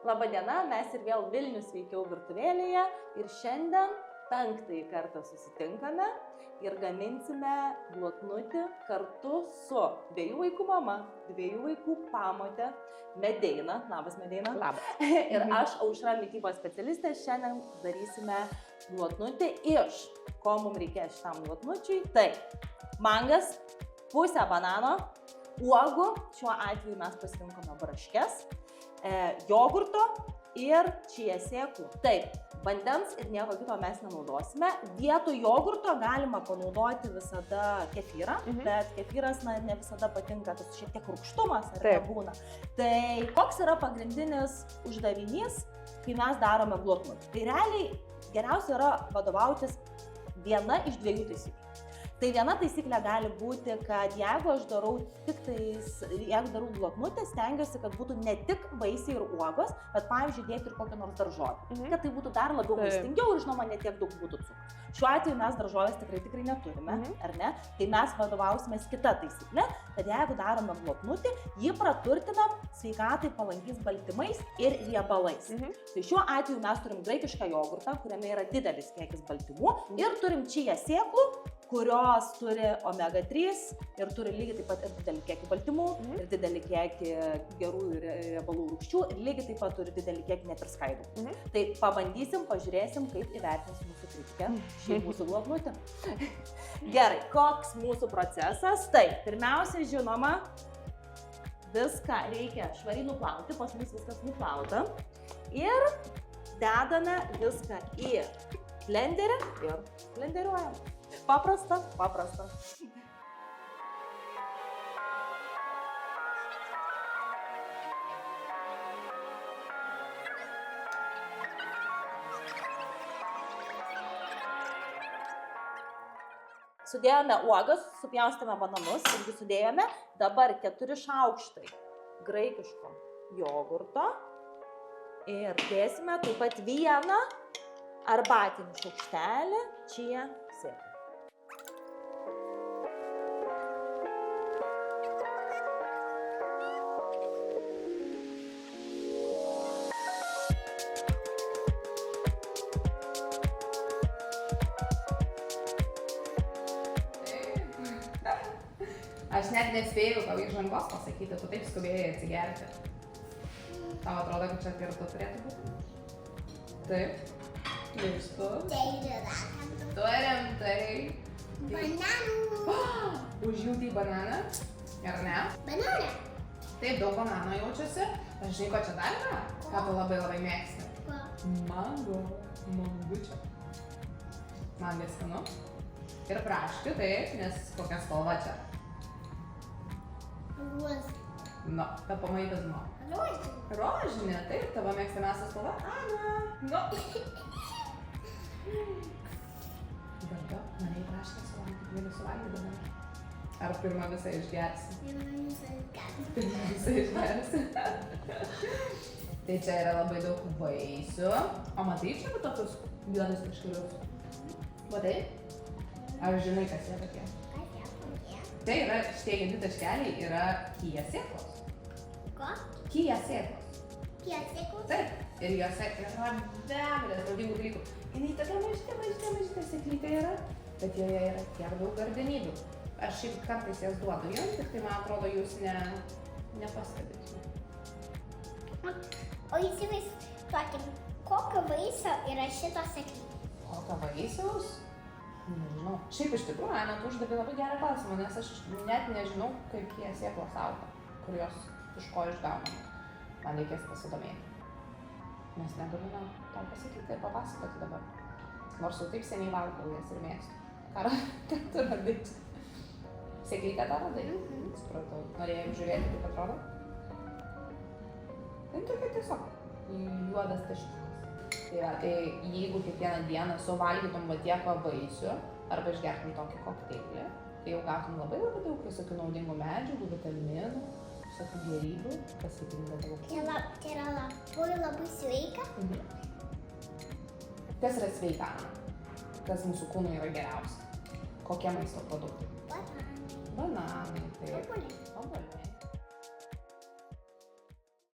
Labadiena, mes ir vėl Vilnius veikiau virtuvėlėje ir šiandien 5. kartą susitinkame ir gaminsime glotnutį kartu su 2 vaikų mama, 2 vaikų pamotė, Medeina, labas Medeina. Labas. Ir aš, Aušra, mitybos specialistė, šiandien darysime glotnutį iš, ko mums reikės šitam glotnučiui. Tai mangas, pusę banano, uogų, šiuo atveju mes pasirinkome braškes, jogurto ir čia sėklų. Taip, vandens ir nieko kito mes nenaudosime. Vietoj jogurto galima panaudoti visada kefyrą, bet kefyras ne visada patinka, tas šiek tiek rūgštumas ar nebūna. Tai koks yra pagrindinis uždavinys, kai mes darome glotnutį? Tai realiai geriausia yra vadovautis viena iš 2 taisyklių. Tai viena taisyklė gali būti, kad jeigu aš darau glotnutę, stengiuosi, kad būtų ne tik vaisiai ir uogos, bet pavyzdžiui dėti ir kokią nors daržovę. Kad tai būtų dar labiau maistingiau ir žinoma, ne tiek daug būtų cukrus. Šiuo atveju mes daržovės tikrai neturime, ar ne? Tai mes vadovausimės kita taisyklė, kad jeigu darome glotnutį, jį praturtinam sveikatai palankiais baltymais ir riebalais. Tai šiuo atveju mes turim graikišką jogurtą, kuriame yra didelis kiekis baltymų ir turim čia sėklų, kurios turi omega-3 ir turi lygiai taip pat ir didelį kiekį baltymų, ir didelį kiekį gerųjų riebalų rūgščių, ir lygiai taip pat turi didelį kiekį net ir skaidulų. Tai pabandysim, pažiūrėsim, kaip įvertins mūsų kritikę šį mūsų glotnutį. Gerai, koks mūsų procesas? Tai, pirmiausia, žinoma, viską reikia švariai nuplauti, pas mus viskas nuplauta. Ir dedame viską į blenderį ir blenderiuojam. Paprasta. Sudėjome uogas, supjaustėme bananus irgi sudėjome. Dabar 4 šaukštai graikiško jogurto ir dėsime taip pat 1 arbatinį šaukštelį čia sėklų. Aš net nespėjau tau įžangos pasakyti, tu taip skubėjai atsigerti. Tau atrodo, kad čia kartu turėtų būti? Taip. Listu. Turim tai. Bananų. Užjūti bananą, ar ne? Bananė. Taip, daug banano jaučiasi. Aš žinai, ko čia dar yra? Ką tu labai mėgsti? Mango. Mangučio. Man viskanu. Ir braškių, taip, nes kokia spalva čia? Rožinė. No, ta pamaitazmo. Rožinė, taip, tavo mėgstamiausia spalva? No. Gardo, norėjai braškę suvalgyti, galiu suvalgyti dabar. Ar pirmą visą išgersi? Pirmą visą išgersi. Tai čia yra labai daug vaisių. O matai čia tokius juodus kažkurius? Matai? Ar žinai, kas jie tokie? Tai yra, šitie 2 taškeliai yra kia sėklos. Ko? Kia sėklos. Kia sėklos? Taip. Ir jose yra begalės naudingų dalykų. Jinai tokia mažytė sėklytė yra, bet joje yra tiek daug gardenybių. Aš šiaip kartais jas duodu jums, tik tai man atrodo jūs nepastebite. O įsivaizduokim, kokio vaisio yra šito sėklytė? Kokio vaisiaus? Nežinau. Šiaip iš tikrųjų, Ana, tu uždavė labai gerą klausimą, nes aš net nežinau, kaip jie sėklos auga, kur jos iš ko išgaunama. Man reikės pasidomėti. Nes negaliu tau pasakyti, papasakoti dabar. Nors jau taip seniai valgau jas ir mėgstu. Ką tu radai? Sėklytę tą radai? Supratau. Norėjai žiūrėti, kaip atrodo? Tai tokia tiesiog juodas taškiukas. Tai jeigu kiekvieną dieną suvalgytum va tiek vaisių arba išgertum tokį kokteilį, tai jau gautum labai daug visokių naudingų medžiagų, vitaminų, visokių gėrybių, kas įtinga tavo kūnui. Tai yra labai sveika? Kas yra sveika? Kas mūsų kūnui yra geriausia? Kokie maisto produktai? Bananai. Bananai, taip. Obuoliai.